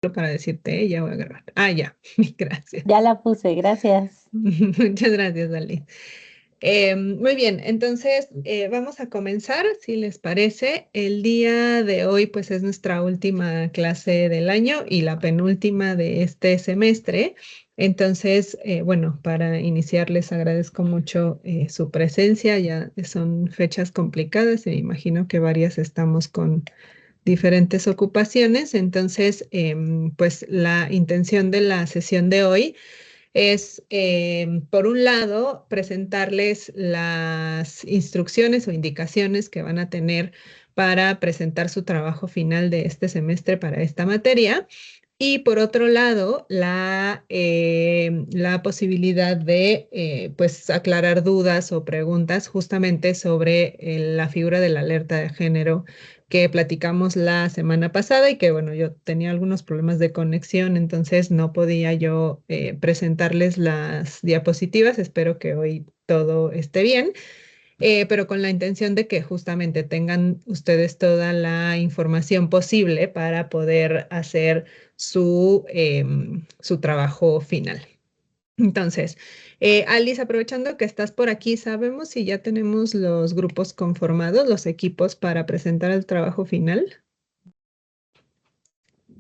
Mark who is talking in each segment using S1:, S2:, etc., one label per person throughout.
S1: para decirte, ya voy a grabar. Ah, ya, gracias.
S2: Ya la puse, gracias.
S1: Muchas gracias, Alice. Muy bien, entonces vamos a comenzar, si les parece. El día de hoy, pues es nuestra última clase del año y la penúltima de este semestre. Entonces, bueno, para iniciar les agradezco mucho su presencia. Ya son fechas complicadas y me imagino que varias estamos con diferentes ocupaciones. Entonces, pues la intención de la sesión de hoy es, por un lado, presentarles las instrucciones o indicaciones que van a tener para presentar su trabajo final de este semestre para esta materia. Y por otro lado, la posibilidad de pues aclarar dudas o preguntas justamente sobre la figura de la alerta de género que platicamos la semana pasada y que bueno, yo tenía algunos problemas de conexión, entonces no podía yo presentarles las diapositivas. Espero que hoy todo esté bien, pero con la intención de que justamente tengan ustedes toda la información posible para poder hacer su trabajo final. Entonces, Alice, aprovechando que estás por aquí, ¿sabemos si ya tenemos los grupos conformados, los equipos para presentar el trabajo final?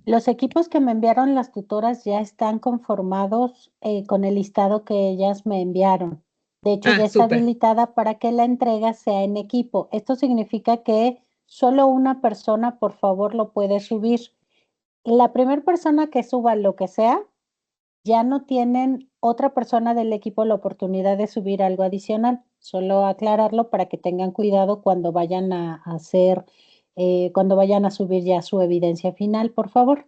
S2: Los equipos que me enviaron las tutoras ya están conformados con el listado que ellas me enviaron. De hecho,
S1: Ah,
S2: ya está
S1: súper.
S2: habilitada para que la entrega sea en equipo. Esto significa que solo una persona, por favor, lo puede subir. La primera persona que suba lo que sea, ya no tienen otra persona del equipo la oportunidad de subir algo adicional. Solo aclararlo para que tengan cuidado cuando vayan a hacer, cuando vayan a subir ya su evidencia final, por favor.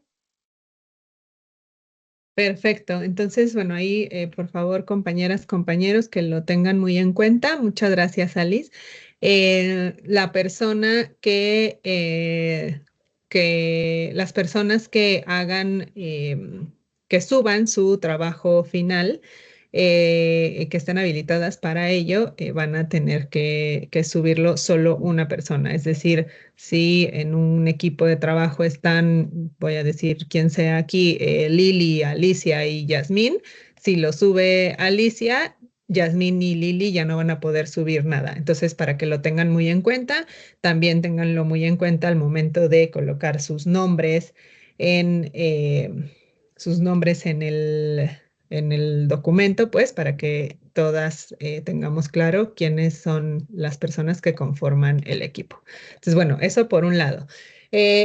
S1: Perfecto. Entonces, bueno, ahí, por favor, compañeras, compañeros, que lo tengan muy en cuenta. Muchas gracias, Alice. La persona que las personas que hagan, que suban su trabajo final, que estén habilitadas para ello, van a tener que subirlo solo una persona. Es decir, si en un equipo de trabajo están, voy a decir quién sea aquí, Lili, Alicia y Yasmín, si lo sube Alicia, Yasmín y Lili ya no van a poder subir nada. Entonces, para que lo tengan muy en cuenta, también tenganlo muy en cuenta al momento de colocar en, eh, sus nombres en el documento, pues, para que todas tengamos claro quiénes son las personas que conforman el equipo. Entonces, bueno, eso por un lado.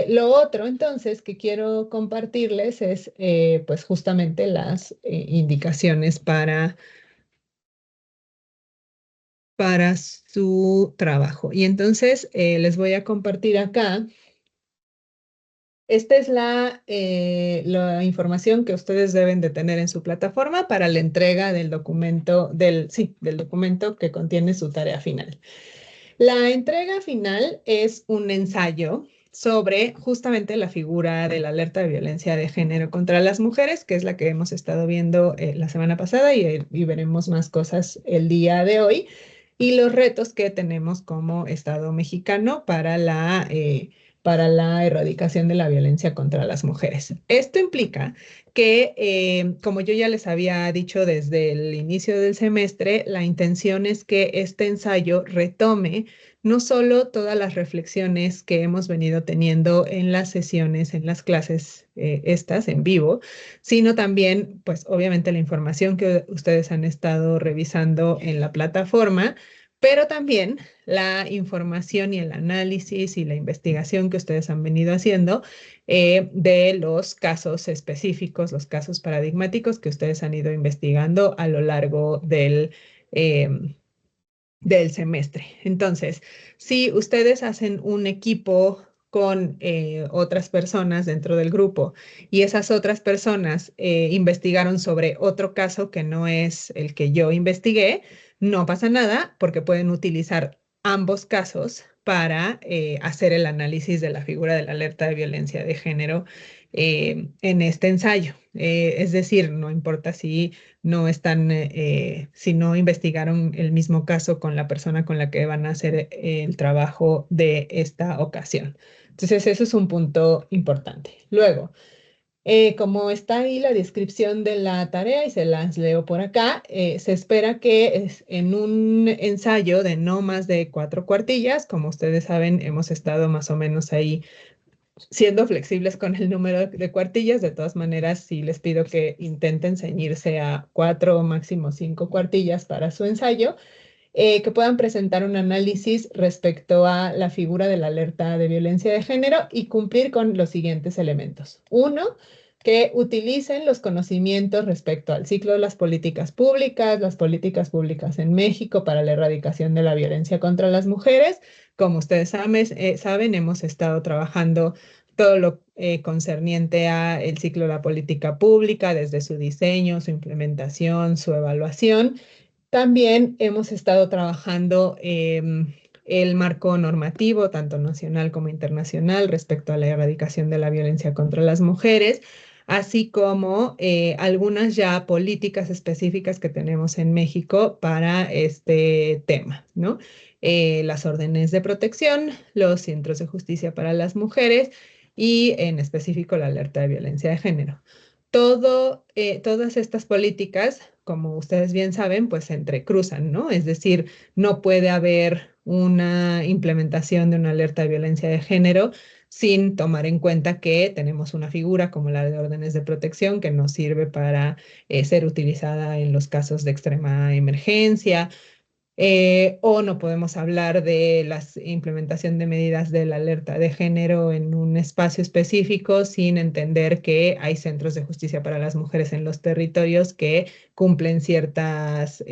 S1: Lo otro, entonces, que quiero compartirles es, pues, justamente las indicaciones para su trabajo. Y entonces, les voy a compartir acá. Esta es la información que ustedes deben de tener en su plataforma para la entrega del documento, sí, del documento que contiene su tarea final. La entrega final es un ensayo sobre justamente la figura de la alerta de violencia de género contra las mujeres, que es la que hemos estado viendo la semana pasada y veremos más cosas el día de hoy, y los retos que tenemos como Estado mexicano para la erradicación de la violencia contra las mujeres. Esto implica que, como yo ya les había dicho desde el inicio del semestre, la intención es que este ensayo retome no solo todas las reflexiones que hemos venido teniendo en las sesiones, en las clases estas en vivo, sino también, pues obviamente la información que ustedes han estado revisando en la plataforma, pero también la información y el análisis y la investigación que ustedes han venido haciendo de los casos específicos, los casos paradigmáticos que ustedes han ido investigando a lo largo del semestre. Entonces, si ustedes hacen un equipo con otras personas dentro del grupo y esas otras personas investigaron sobre otro caso que no es el que yo investigué, no pasa nada porque pueden utilizar ambos casos para hacer el análisis de la figura de la alerta de violencia de género en este ensayo. Es decir, no importa si no investigaron el mismo caso con la persona con la que van a hacer el trabajo de esta ocasión. Entonces, eso es un punto importante. Luego, Como está ahí la descripción de la tarea y se las leo por acá, se espera que en un ensayo de no más de 4 cuartillas, como ustedes saben, hemos estado más o menos ahí siendo flexibles con el número de cuartillas. De todas maneras, sí les pido que intenten ceñirse a 4 o máximo 5 cuartillas para su ensayo, que puedan presentar un análisis respecto a la figura de la alerta de violencia de género y cumplir con los siguientes elementos. Uno, que utilicen los conocimientos respecto al ciclo de las políticas públicas en México para la erradicación de la violencia contra las mujeres. Como ustedes saben, hemos estado trabajando todo lo concerniente a el ciclo de la política pública, desde su diseño, su implementación, su evaluación. También hemos estado trabajando el marco normativo, tanto nacional como internacional, respecto a la erradicación de la violencia contra las mujeres, así como algunas ya políticas específicas que tenemos en México para este tema, ¿no? Las órdenes de protección, los centros de justicia para las mujeres y en específico la alerta de violencia de género. Todas estas políticas, como ustedes bien saben, pues se entrecruzan, ¿no? Es decir, no puede haber una implementación de una alerta de violencia de género sin tomar en cuenta que tenemos una figura como la de órdenes de protección que nos sirve para ser utilizada en los casos de extrema emergencia, o no podemos hablar de la implementación de medidas de la alerta de género en un espacio específico sin entender que hay centros de justicia para las mujeres en los territorios que cumplen ciertas,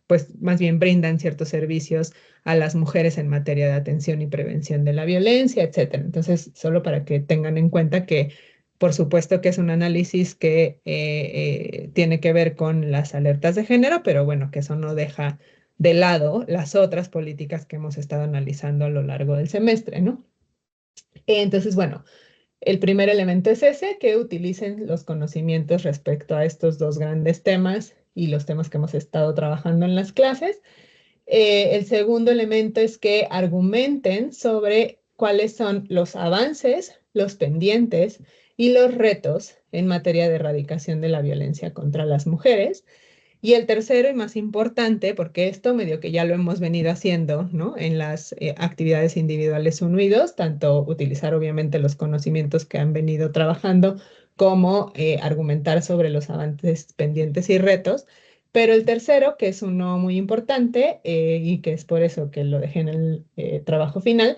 S1: pues más bien brindan ciertos servicios a las mujeres en materia de atención y prevención de la violencia, etcétera. Entonces, solo para que tengan en cuenta que por supuesto que es un análisis que tiene que ver con las alertas de género, pero bueno, que eso no deja de lado las otras políticas que hemos estado analizando a lo largo del semestre, ¿no? Entonces, bueno, el primer elemento es ese, que utilicen los conocimientos respecto a estos dos grandes temas y los temas que hemos estado trabajando en las clases. El segundo elemento es que argumenten sobre cuáles son los avances, los pendientes y los retos en materia de erradicación de la violencia contra las mujeres. Y el tercero y más importante, porque esto medio que ya lo hemos venido haciendo, ¿no? En las actividades individuales unidos, tanto utilizar obviamente los conocimientos que han venido trabajando como argumentar sobre los avances pendientes y retos. Pero el tercero, que es uno muy importante y que es por eso que lo dejé en el trabajo final,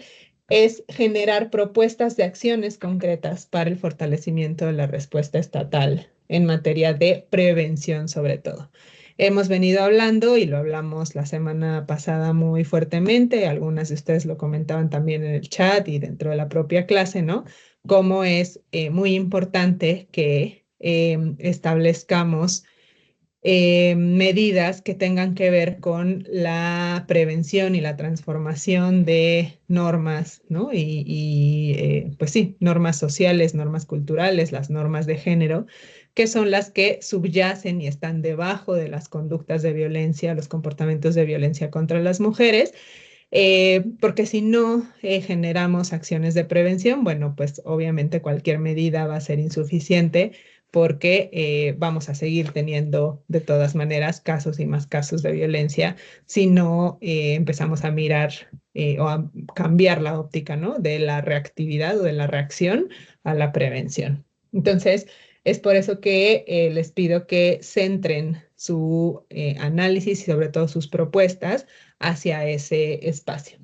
S1: es generar propuestas de acciones concretas para el fortalecimiento de la respuesta estatal en materia de prevención sobre todo. Hemos venido hablando y lo hablamos la semana pasada muy fuertemente, algunas de ustedes lo comentaban también en el chat y dentro de la propia clase, ¿no? Cómo es muy importante que establezcamos medidas que tengan que ver con la prevención y la transformación de normas, ¿no? Pues sí, normas sociales, normas culturales, las normas de género, que son las que subyacen y están debajo de las conductas de violencia, los comportamientos de violencia contra las mujeres. Porque si no generamos acciones de prevención, bueno, pues obviamente cualquier medida va a ser insuficiente porque vamos a seguir teniendo de todas maneras casos y más casos de violencia si no empezamos a mirar o a cambiar la óptica, ¿no? De la reactividad o de la reacción a la prevención. Entonces, es por eso que les pido que centren su análisis y sobre todo sus propuestas hacia ese espacio.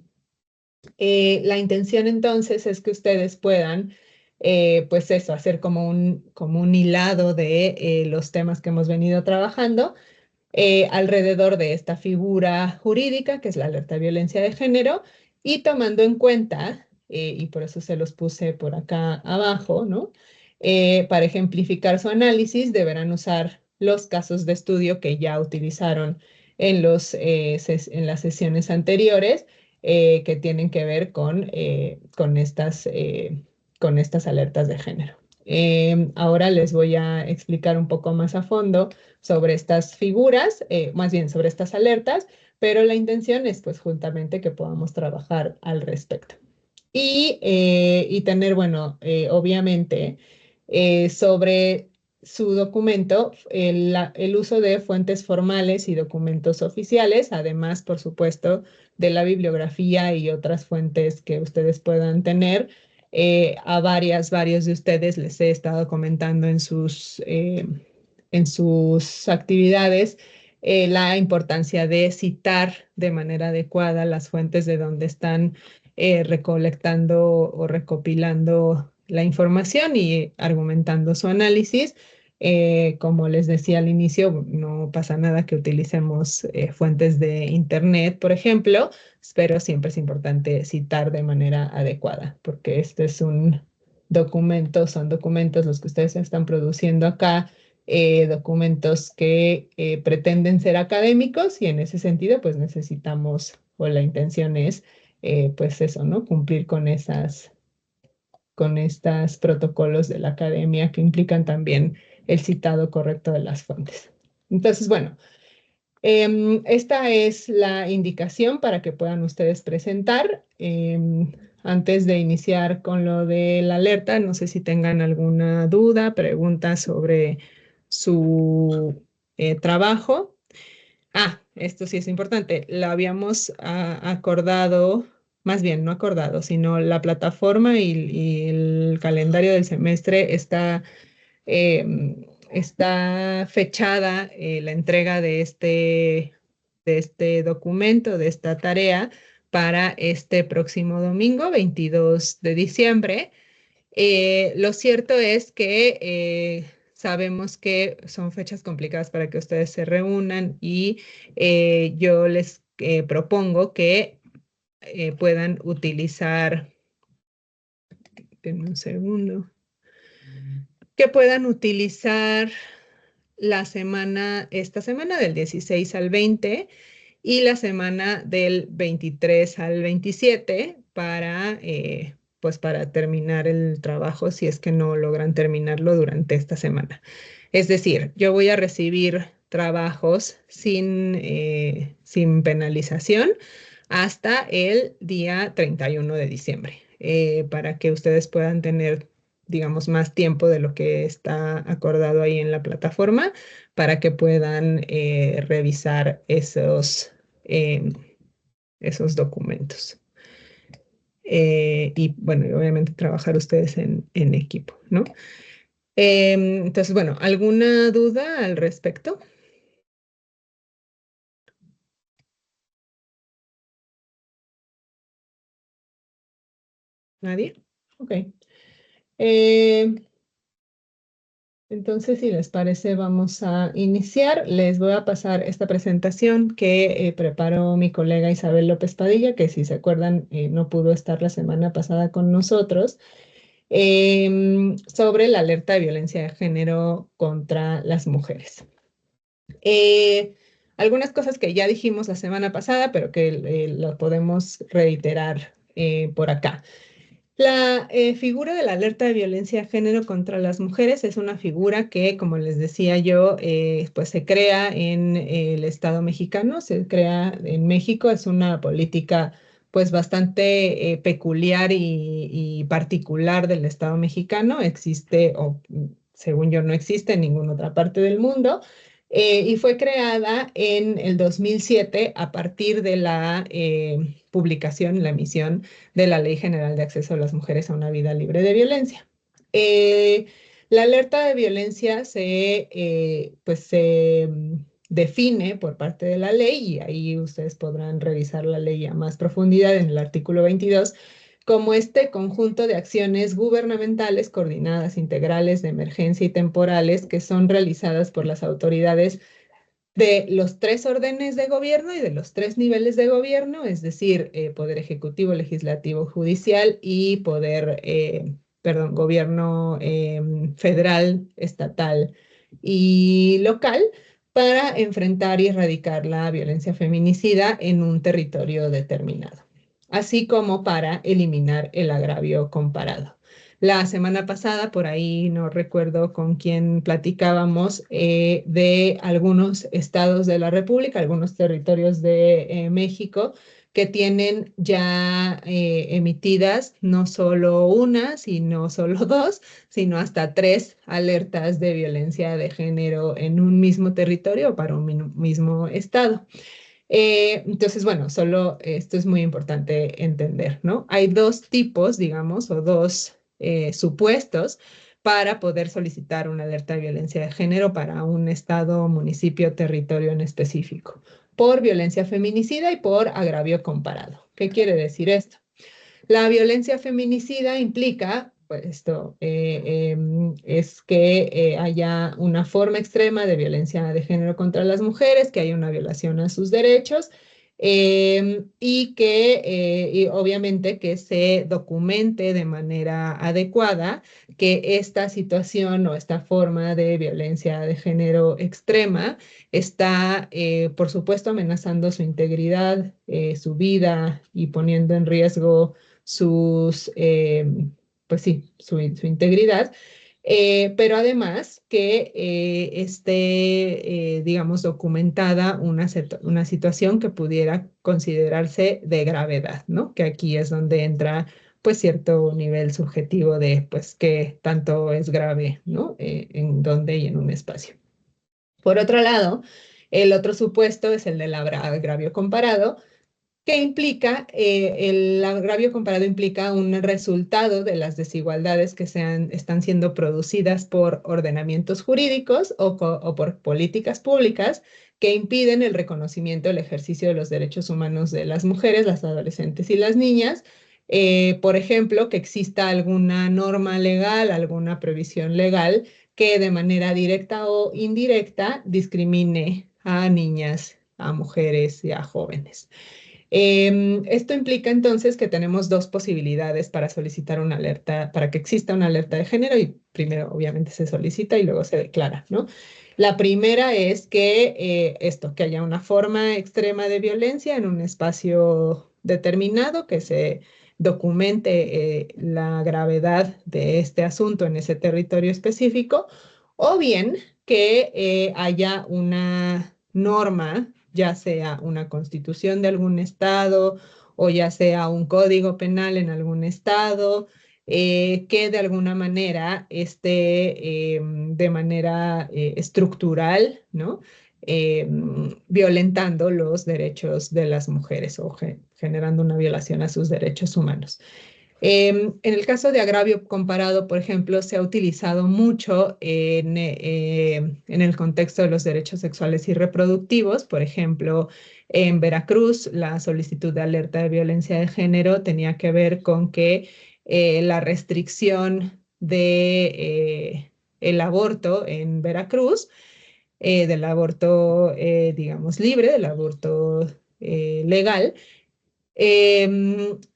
S1: La intención entonces es que ustedes puedan, pues eso, hacer como un hilado de los temas que hemos venido trabajando alrededor de esta figura jurídica, que es la alerta de violencia de género, y tomando en cuenta, y por eso se los puse por acá abajo, ¿no? Para ejemplificar su análisis, deberán usar los casos de estudio que ya utilizaron en las sesiones anteriores, que tienen que ver con estas alertas de género. Ahora les voy a explicar un poco más a fondo sobre estas figuras, más bien sobre estas alertas, pero la intención es pues juntamente que podamos trabajar al respecto. Y tener, bueno, obviamente, sobre su documento, el uso de fuentes formales y documentos oficiales, además, por supuesto, de la bibliografía y otras fuentes que ustedes puedan tener. A varios de ustedes les he estado comentando en sus actividades la importancia de citar de manera adecuada las fuentes de donde están recolectando o recopilando la información y argumentando su análisis. Como les decía al inicio, no pasa nada que utilicemos fuentes de Internet, por ejemplo, pero siempre es importante citar de manera adecuada, porque este es un documento, son documentos los que ustedes están produciendo acá, documentos que pretenden ser académicos y en ese sentido, pues necesitamos, o la intención es, pues eso, ¿no? Cumplir con estos protocolos de la academia que implican también el citado correcto de las fuentes. Entonces, bueno, esta es la indicación para que puedan ustedes presentar. Antes de iniciar con lo de la alerta, no sé si tengan alguna duda, pregunta sobre su trabajo. Esto sí es importante. Lo habíamos acordado, más bien no acordado, sino la plataforma y el calendario del semestre está fechada la entrega de este documento, de esta tarea, para este próximo domingo, 22 de diciembre. Lo cierto es que sabemos que son fechas complicadas para que ustedes se reúnan y yo les propongo que puedan utilizar, denme un segundo, que puedan utilizar esta semana del 16 al 20 y la semana del 23 al 27 pues para terminar el trabajo si es que no logran terminarlo durante esta semana. Es decir, yo voy a recibir trabajos sin penalización hasta el día 31 de diciembre, para que ustedes puedan tener, digamos, más tiempo de lo que está acordado ahí en la plataforma para que puedan revisar esos documentos. Y bueno, y obviamente trabajar ustedes en equipo, ¿no? Entonces, bueno, ¿alguna duda al respecto? ¿Nadie? Ok. Entonces, si les parece, vamos a iniciar. Les voy a pasar esta presentación que preparó mi colega Isabel López Padilla, que si se acuerdan, no pudo estar la semana pasada con nosotros, sobre la alerta de violencia de género contra las mujeres. Algunas cosas que ya dijimos la semana pasada, pero que lo podemos reiterar por acá. La figura de la alerta de violencia de género contra las mujeres es una figura que, como les decía yo, pues se crea en el Estado mexicano, se crea en México, es una política pues bastante peculiar y particular del Estado mexicano, existe, o según yo no existe en ninguna otra parte del mundo, y fue creada en el 2007 a partir de la publicación, la emisión de la Ley General de Acceso a las Mujeres a una Vida Libre de Violencia. La alerta de violencia se define por parte de la ley, y ahí ustedes podrán revisar la ley a más profundidad en el artículo 22, como este conjunto de acciones gubernamentales coordinadas, integrales, de emergencia y temporales que son realizadas por las autoridades de los tres órdenes de gobierno y de los tres niveles de gobierno, es decir, poder ejecutivo, legislativo, judicial y gobierno federal, estatal y local, para enfrentar y erradicar la violencia feminicida en un territorio determinado, así como para eliminar el agravio comparado. La semana pasada, por ahí no recuerdo con quién platicábamos, de algunos estados de la República, algunos territorios de México, que tienen ya emitidas no solo una, sino solo dos, sino hasta tres alertas de violencia de género en un mismo territorio para un mismo estado. Entonces, bueno, solo esto es muy importante entender, ¿no? Hay dos tipos, digamos, o dos supuestos para poder solicitar una alerta de violencia de género para un estado, municipio, territorio en específico, por violencia feminicida y por agravio comparado. ¿Qué quiere decir esto? La violencia feminicida implica, pues esto, es que haya una forma extrema de violencia de género contra las mujeres, que haya una violación a sus derechos y obviamente que se documente de manera adecuada que esta situación o esta forma de violencia de género extrema está, por supuesto, amenazando su integridad, su vida y poniendo en riesgo sus, pues sí, su integridad, pero además que esté, digamos, documentada una situación que pudiera considerarse de gravedad, ¿no? Que aquí es donde entra, pues, cierto nivel subjetivo de, pues, qué tanto es grave, ¿no? En dónde y en un espacio. Por otro lado, el otro supuesto es el del agravio comparado, que implica, el agravio comparado implica un resultado de las desigualdades que están siendo producidas por ordenamientos jurídicos o por políticas públicas que impiden el reconocimiento, el ejercicio de los derechos humanos de las mujeres, las adolescentes y las niñas. Por ejemplo, que exista alguna norma legal, alguna previsión legal que de manera directa o indirecta discrimine a niñas, a mujeres y a jóvenes. Esto implica entonces que tenemos dos posibilidades para solicitar una alerta, para que exista una alerta de género y primero obviamente se solicita y luego se declara, ¿no? La primera es que que haya una forma extrema de violencia en un espacio determinado, que se documente la gravedad de este asunto en ese territorio específico, o bien que haya una norma, ya sea una constitución de algún estado o ya sea un código penal en algún estado, que de alguna manera esté de manera estructural, ¿no? Violentando los derechos de las mujeres o generando una violación a sus derechos humanos. En el caso de agravio comparado, por ejemplo, se ha utilizado mucho en el contexto de los derechos sexuales y reproductivos. Por ejemplo, en Veracruz, la solicitud de alerta de violencia de género tenía que ver con que la restricción de el aborto en Veracruz, del aborto, digamos, libre, del aborto legal,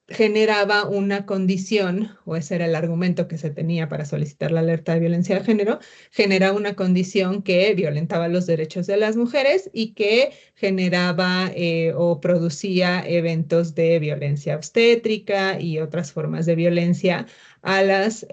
S1: generaba una condición, o ese era el argumento que se tenía para solicitar la alerta de violencia de género, generaba una condición que violentaba los derechos de las mujeres y que generaba o producía eventos de violencia obstétrica y otras formas de violencia a las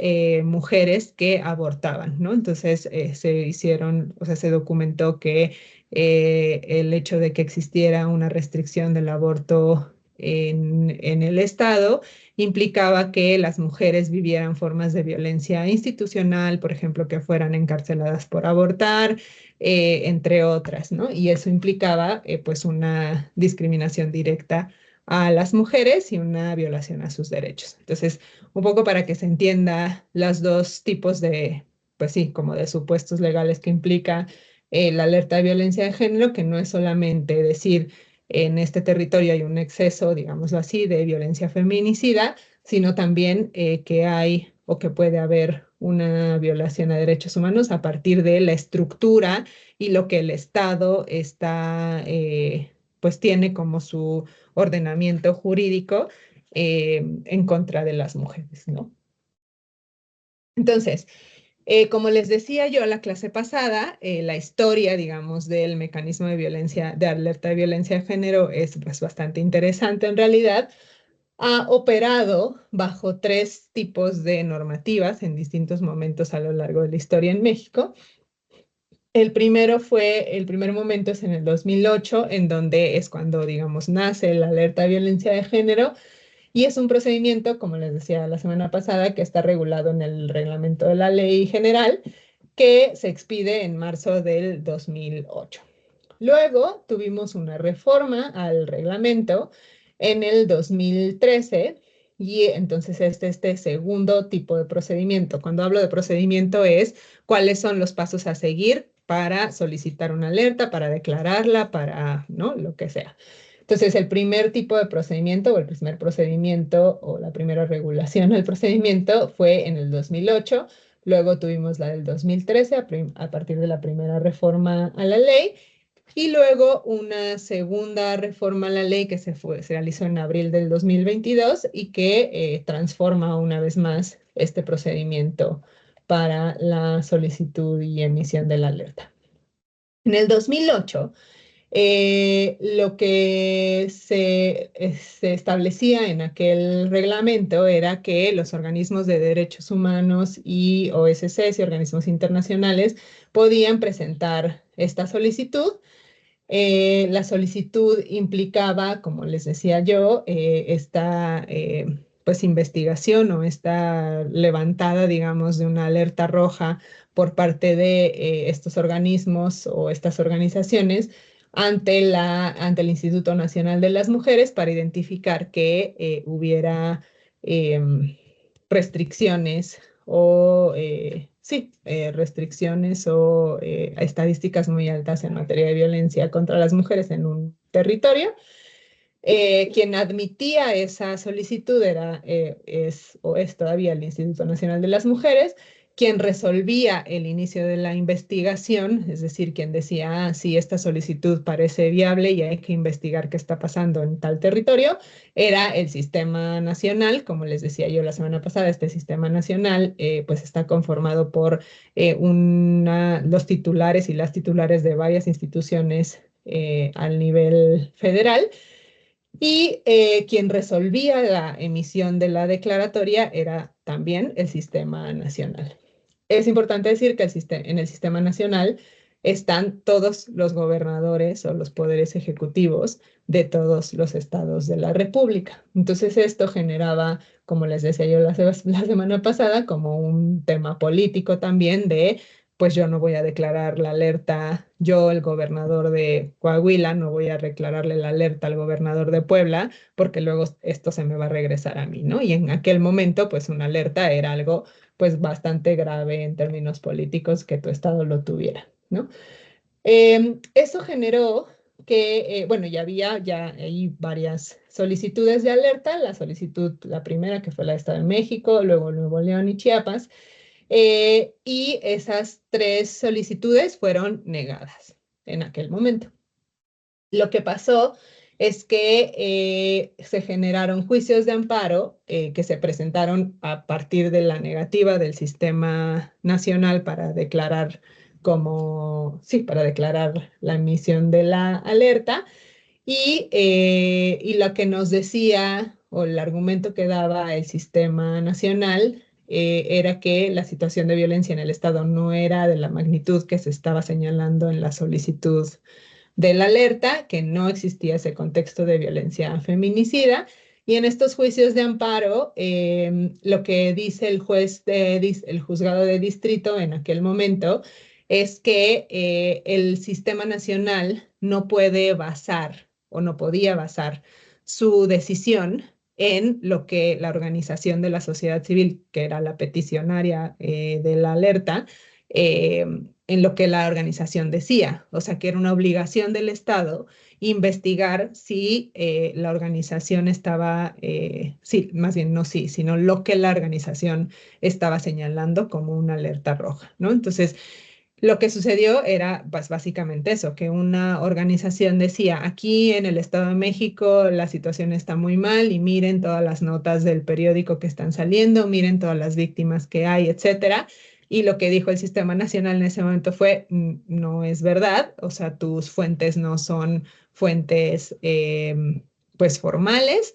S1: mujeres que abortaban, ¿no? Entonces se hicieron, o sea, se documentó que el hecho de que existiera una restricción del aborto en el Estado implicaba que las mujeres vivieran formas de violencia institucional, por ejemplo, que fueran encarceladas por abortar, entre otras, ¿no? Y eso implicaba pues una discriminación directa a las mujeres y una violación a sus derechos. Entonces, un poco para que se entienda los dos tipos de, pues sí, como de supuestos legales que implica la alerta de violencia de género, que no es solamente decir en este territorio hay un exceso, digámoslo así, de violencia feminicida, sino también que hay o que puede haber una violación a derechos humanos a partir de la estructura y lo que el Estado está, pues tiene como su ordenamiento jurídico en contra de las mujeres, ¿no? Entonces, como les decía yo la clase pasada, la historia, digamos, del mecanismo de violencia, de alerta de violencia de género es pues, bastante interesante en realidad. Ha operado bajo tres tipos de normativas en distintos momentos a lo largo de la historia en México. El primer momento es en el 2008, en donde es cuando, digamos, nace la alerta de violencia de género, y es un procedimiento, como les decía la semana pasada, que está regulado en el reglamento de la ley general, que se expide en marzo del 2008. Luego tuvimos una reforma al reglamento en el 2013 y entonces este segundo tipo de procedimiento. Cuando hablo de procedimiento es cuáles son los pasos a seguir para solicitar una alerta, para declararla, para, ¿no? Lo que sea. Entonces, el primer tipo de procedimiento o el primer procedimiento o la primera regulación del procedimiento fue en el 2008. Luego tuvimos la del 2013 a partir de la primera reforma a la ley, y luego una segunda reforma a la ley que se realizó en abril del 2022 y que transforma una vez más este procedimiento para la solicitud y emisión de la alerta. En el 2008, lo que se establecía en aquel reglamento era que los organismos de derechos humanos y OSCs y organismos internacionales podían presentar esta solicitud. La solicitud implicaba, como les decía yo, esta pues investigación o esta levantada, digamos, de una alerta roja por parte de estos organismos o estas organizaciones ante el Instituto Nacional de las Mujeres para identificar que hubiera restricciones o restricciones o estadísticas muy altas en materia de violencia contra las mujeres en un territorio. Quien admitía esa solicitud es todavía el Instituto Nacional de las Mujeres. Quien resolvía el inicio de la investigación, es decir, quien decía, ah, sí, esta solicitud parece viable y hay que investigar qué está pasando en tal territorio, era el Sistema Nacional. Como les decía yo la semana pasada, este Sistema Nacional pues está conformado por los titulares y las titulares de varias instituciones al nivel federal, y quien resolvía la emisión de la declaratoria era también el Sistema Nacional. Es importante decir que en el Sistema Nacional están todos los gobernadores o los poderes ejecutivos de todos los estados de la República. Entonces esto generaba, como les decía yo la semana pasada, como un tema político también de, pues yo no voy a declarar la alerta, yo, el gobernador de Coahuila, no voy a declararle la alerta al gobernador de Puebla, porque luego esto se me va a regresar a mí, ¿no? Y en aquel momento, pues una alerta era algo pues bastante grave en términos políticos que tu estado lo tuviera, ¿no? Eso generó que, bueno, ya hay varias solicitudes de alerta, la primera que fue la de Estado de México, luego Nuevo León y Chiapas, y esas tres solicitudes fueron negadas en aquel momento. Lo que pasó es que se generaron juicios de amparo que se presentaron a partir de la negativa del Sistema Nacional para declarar para declarar la emisión de la alerta. Y lo que nos decía, o el argumento que daba el Sistema Nacional, era que la situación de violencia en el Estado no era de la magnitud que se estaba señalando en la solicitud de la alerta, que no existía ese contexto de violencia feminicida. Y en estos juicios de amparo, lo que dice el juzgado de distrito en aquel momento es que el Sistema Nacional no puede basar o no podía basar su decisión en lo que la organización de la sociedad civil, que era la peticionaria de la alerta, eh, en lo que la organización decía. O sea, que era una obligación del Estado investigar si la organización estaba, sí, más bien no sí, sino lo que la organización estaba señalando como una alerta roja, ¿no? Entonces, lo que sucedió era pues, básicamente eso, que una organización decía, aquí en el Estado de México la situación está muy mal y miren todas las notas del periódico que están saliendo, miren todas las víctimas que hay, etcétera. Y lo que dijo el Sistema Nacional en ese momento fue, no es verdad, o sea, tus fuentes no son fuentes pues formales.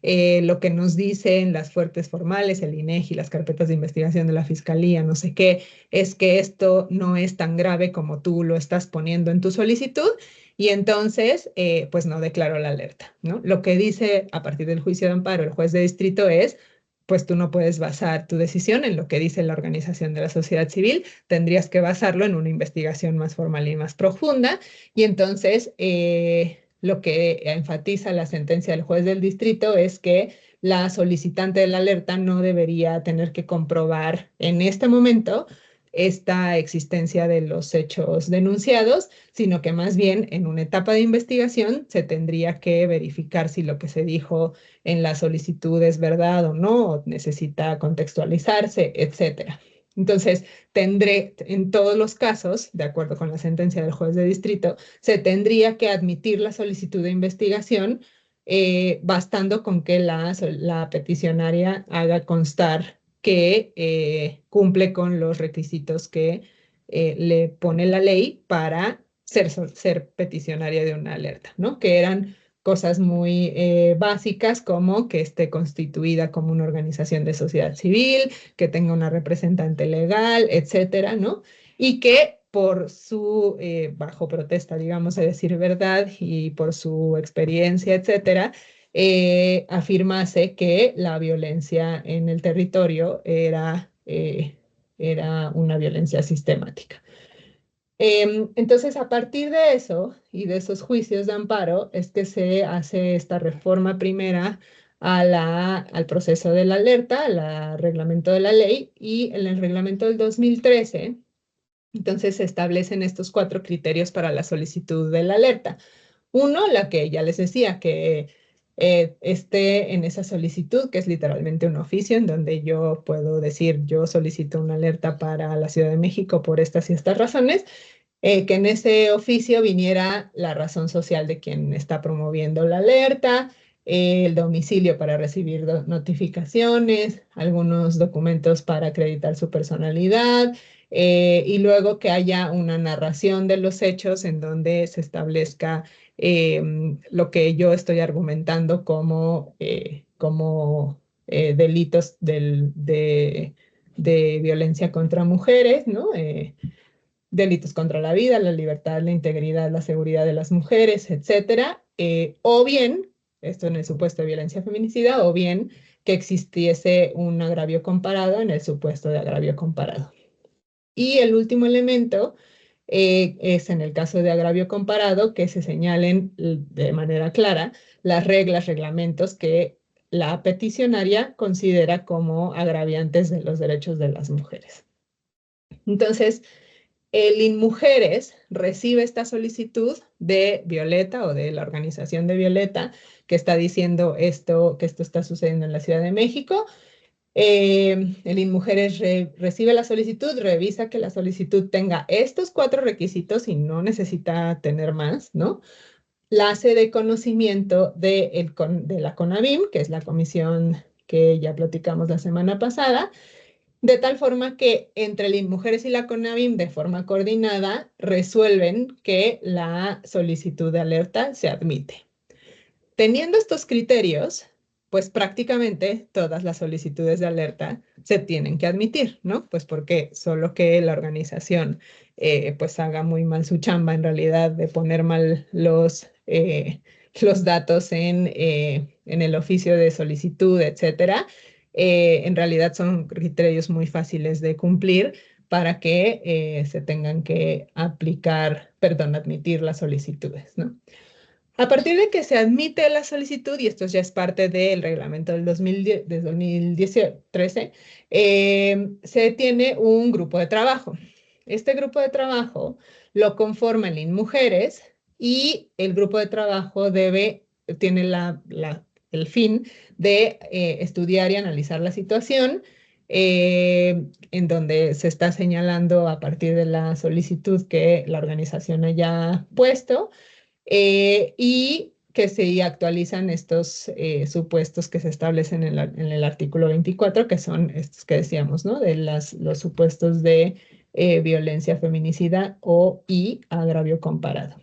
S1: lo que nos dicen las fuentes formales, el INEGI, las carpetas de investigación de la Fiscalía, no sé qué, es que esto no es tan grave como tú lo estás poniendo en tu solicitud y entonces, pues no declaró la alerta, ¿no? Lo que dice a partir del juicio de amparo el juez de distrito es, pues tú no puedes basar tu decisión en lo que dice la organización de la sociedad civil, tendrías que basarlo en una investigación más formal y más profunda. Y entonces, lo que enfatiza la sentencia del juez del distrito es que la solicitante de la alerta no debería tener que comprobar en este momento esta existencia de los hechos denunciados, sino que más bien en una etapa de investigación se tendría que verificar si lo que se dijo en la solicitud es verdad o no, o necesita contextualizarse, etcétera. Entonces, tendré, en todos los casos, de acuerdo con la sentencia del juez de distrito, se tendría que admitir la solicitud de investigación, bastando con que la peticionaria haga constar que cumple con los requisitos que le pone la ley para ser peticionaria de una alerta, ¿no? Que eran cosas muy básicas como que esté constituida como una organización de sociedad civil, que tenga una representante legal, etcétera, ¿no? Y que por su, bajo protesta, digamos, a decir verdad, y por su experiencia, etcétera, afirmase que la violencia en el territorio era una violencia sistemática. Entonces, a partir de eso y de esos juicios de amparo, es que se hace esta reforma primera al proceso de la alerta, al reglamento de la ley, y en el reglamento del 2013, entonces se establecen estos 4 criterios para la solicitud de la alerta. Uno, la que ya les decía, que esté en esa solicitud, que es literalmente un oficio en donde yo puedo decir, yo solicito una alerta para la Ciudad de México por estas y estas razones, que en ese oficio viniera la razón social de quien está promoviendo la alerta, el domicilio para recibir notificaciones, algunos documentos para acreditar su personalidad, y luego que haya una narración de los hechos en donde se establezca lo que yo estoy argumentando como delitos de violencia contra mujeres, ¿no? Delitos contra la vida, la libertad, la integridad, la seguridad de las mujeres, etcétera, o bien, esto en el supuesto de violencia feminicida, o bien que existiese un agravio comparado en el supuesto de agravio comparado. Y el último elemento es en el caso de agravio comparado que se señalen de manera clara las reglas, reglamentos que la peticionaria considera como agraviantes de los derechos de las mujeres. Entonces, el INMujeres recibe esta solicitud de Violeta o de la organización de Violeta que está diciendo que esto está sucediendo en la Ciudad de México. El INMujeres recibe la solicitud, revisa que la solicitud tenga estos 4 requisitos y no necesita tener más, ¿no? La hace de conocimiento de la CONAVIM, que es la comisión que ya platicamos la semana pasada, de tal forma que entre el INMujeres y la CONAVIM, de forma coordinada, resuelven que la solicitud de alerta se admite. Teniendo estos criterios, pues prácticamente todas las solicitudes de alerta se tienen que admitir, ¿no? Pues porque solo que la organización pues haga muy mal su chamba en realidad de poner mal los datos en el oficio de solicitud, etcétera, en realidad son criterios muy fáciles de cumplir para que se tengan que admitir las solicitudes, ¿no? A partir de que se admite la solicitud, y esto ya es parte del reglamento del 2013, se tiene un grupo de trabajo. Este grupo de trabajo lo conforman INMujeres y el grupo de trabajo tiene el fin de estudiar y analizar la situación, en donde se está señalando a partir de la solicitud que la organización haya puesto, y que se actualizan estos supuestos que se establecen en el artículo 24, que son estos que decíamos, ¿no? De los supuestos de violencia feminicida y agravio comparado.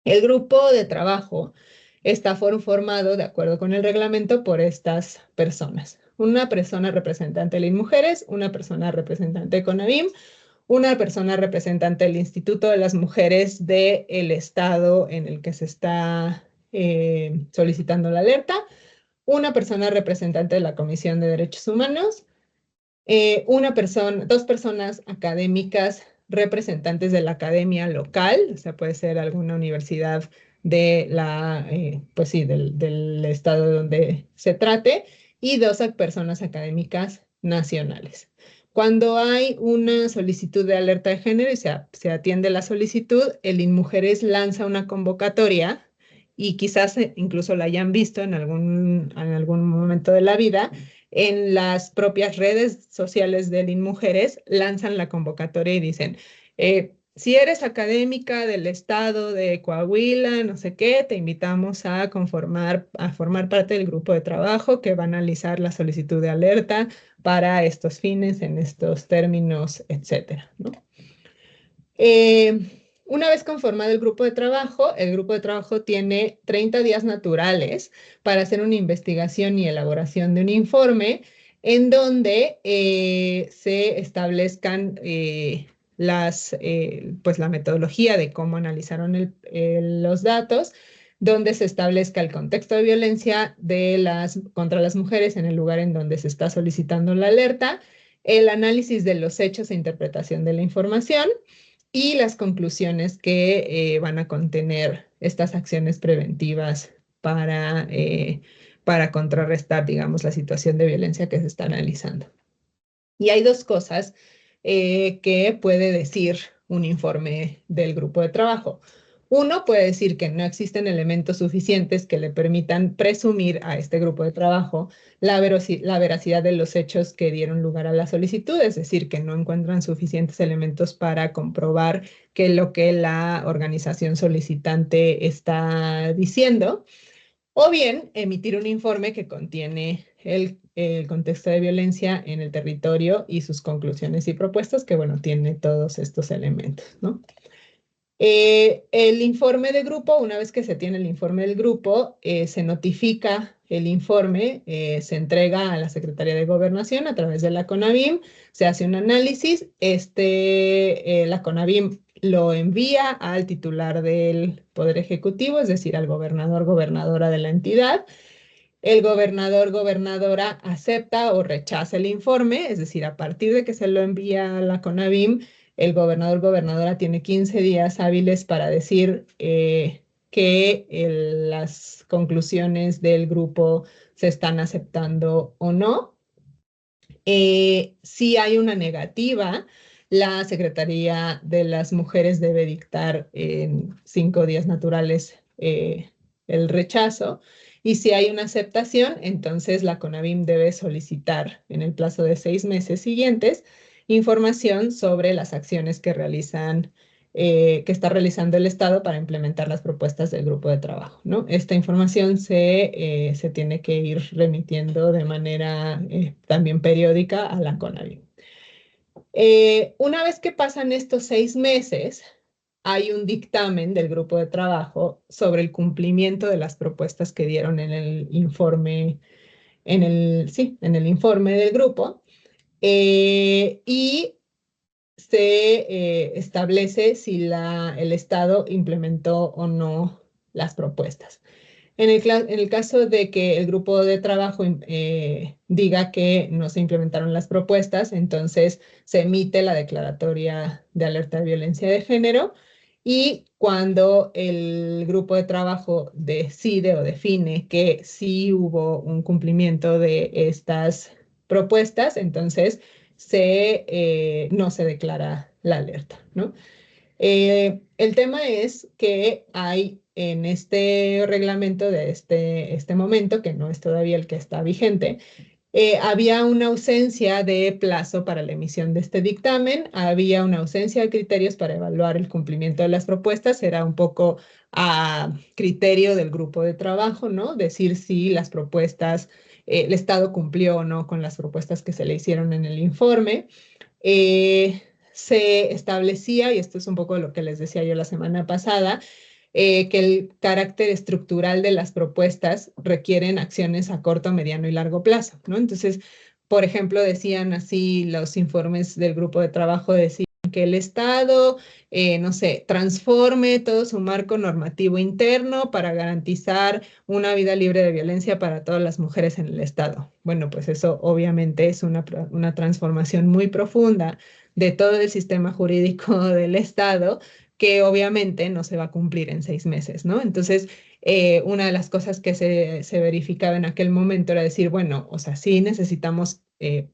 S1: El grupo de trabajo está formado, de acuerdo con el reglamento, por estas personas. Una persona representante de Mujeres, una persona representante de CONAVIM, una persona representante del Instituto de las Mujeres del estado en el que se está solicitando la alerta, una persona representante de la Comisión de Derechos Humanos, dos personas académicas representantes de la academia local, o sea, puede ser alguna universidad de pues sí, del estado donde se trate, y dos personas académicas nacionales. Cuando hay una solicitud de alerta de género y se atiende la solicitud, el INMujeres lanza una convocatoria y quizás incluso la hayan visto en algún momento de la vida. En las propias redes sociales de INMujeres lanzan la convocatoria y dicen, si eres académica del estado de Coahuila, no sé qué, te invitamos a formar parte del grupo de trabajo que va a analizar la solicitud de alerta para estos fines, en estos términos, etcétera, ¿no? Una vez conformado el grupo de trabajo tiene 30 días naturales para hacer una investigación y elaboración de un informe en donde se establezcan pues la metodología de cómo analizaron los datos, donde se establezca el contexto de violencia contra las mujeres en el lugar en donde se está solicitando la alerta, el análisis de los hechos e interpretación de la información, y las conclusiones que van a contener estas acciones preventivas para contrarrestar, digamos, la situación de violencia que se está analizando. Y hay dos cosas que puede decir un informe del grupo de trabajo. Uno, puede decir que no existen elementos suficientes que le permitan presumir a este grupo de trabajo la veracidad de los hechos que dieron lugar a la solicitud, es decir, que no encuentran suficientes elementos para comprobar que lo que la organización solicitante está diciendo, o bien emitir un informe que contiene el contexto de violencia en el territorio y sus conclusiones y propuestas, que bueno, tiene todos estos elementos, ¿no? El informe de grupo, una vez que se tiene el informe del grupo, se notifica el informe, se entrega a la Secretaría de Gobernación a través de la CONAVIM, se hace un análisis, la CONAVIM lo envía al titular del Poder Ejecutivo, es decir, al gobernador, gobernadora de la entidad. El gobernador, gobernadora acepta o rechaza el informe, es decir, a partir de que se lo envía a la CONAVIM, el gobernador, gobernadora tiene 15 días hábiles para decir que las conclusiones del grupo se están aceptando o no. Si hay una negativa, la Secretaría de las Mujeres debe dictar en 5 días naturales el rechazo. Y si hay una aceptación, entonces la CONAVIM debe solicitar en el plazo de 6 meses siguientes información sobre las acciones que está realizando el Estado para implementar las propuestas del grupo de trabajo, ¿no? Esta información se tiene que ir remitiendo de manera también periódica a la CONAVIM. Una vez que pasan estos 6 meses, hay un dictamen del grupo de trabajo sobre el cumplimiento de las propuestas que dieron en el informe, en el informe del grupo, y se establece si el Estado implementó o no las propuestas. En el caso de que el grupo de trabajo diga que no se implementaron las propuestas, entonces se emite la declaratoria de alerta de violencia de género, y cuando el grupo de trabajo decide o define que sí hubo un cumplimiento de estas propuestas, entonces no se declara la alerta, ¿no? El tema es que hay en este reglamento de este momento, que no es todavía el que está vigente, había una ausencia de plazo para la emisión de este dictamen, había una ausencia de criterios para evaluar el cumplimiento de las propuestas, era un poco a criterio del grupo de trabajo, ¿no? Decir si las propuestas, el Estado cumplió o no con las propuestas que se le hicieron en el informe. Se establecía, y esto es un poco lo que les decía yo la semana pasada, que el carácter estructural de las propuestas requieren acciones a corto, mediano y largo plazo, ¿no? Entonces, por ejemplo, decían así los informes del grupo de trabajo, decían que el Estado, no sé, transforme todo su marco normativo interno para garantizar una vida libre de violencia para todas las mujeres en el Estado. Bueno, pues eso obviamente es una transformación muy profunda de todo el sistema jurídico del Estado que obviamente no se va a cumplir en 6 meses, ¿no? Entonces, una de las cosas que se verificaba en aquel momento era decir, bueno, o sea, sí necesitamos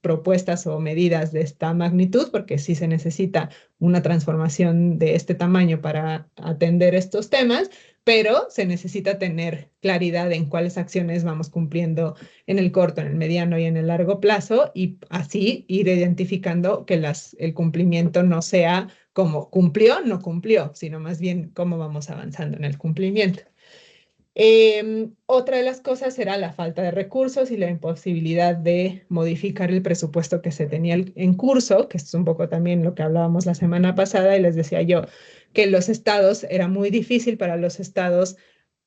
S1: propuestas o medidas de esta magnitud, porque sí se necesita una transformación de este tamaño para atender estos temas, pero se necesita tener claridad en cuáles acciones vamos cumpliendo en el corto, en el mediano y en el largo plazo, y así ir identificando que el cumplimiento no sea como cumplió, no cumplió, sino más bien cómo vamos avanzando en el cumplimiento. Otra de las cosas era la falta de recursos y la imposibilidad de modificar el presupuesto que se tenía en curso, que es un poco también lo que hablábamos la semana pasada, y les decía yo que los estados, era muy difícil para los estados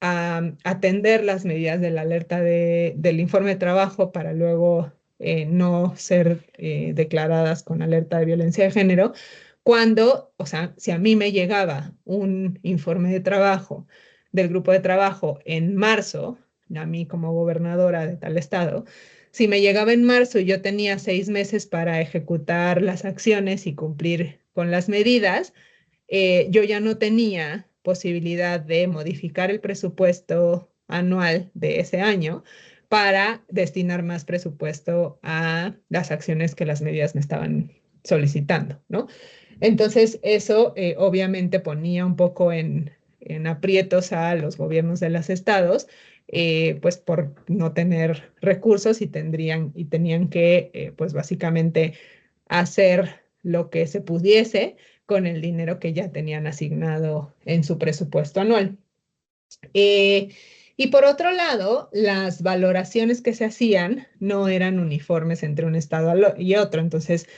S1: atender las medidas de la alerta del informe de trabajo para luego no ser declaradas con alerta de violencia de género, cuando, o sea, si a mí me llegaba un informe de trabajo del grupo de trabajo en marzo, a mí como gobernadora de tal estado, si me llegaba en marzo y yo tenía 6 meses para ejecutar las acciones y cumplir con las medidas, yo ya no tenía posibilidad de modificar el presupuesto anual de ese año para destinar más presupuesto a las acciones que las medidas me estaban solicitando, ¿no? Entonces, eso obviamente ponía un poco en aprietos a los gobiernos de los estados, pues por no tener recursos y tenían que, pues básicamente, hacer lo que se pudiese con el dinero que ya tenían asignado en su presupuesto anual. Eh, y por otro lado, las valoraciones que se hacían no eran uniformes entre un estado y otro. Entonces,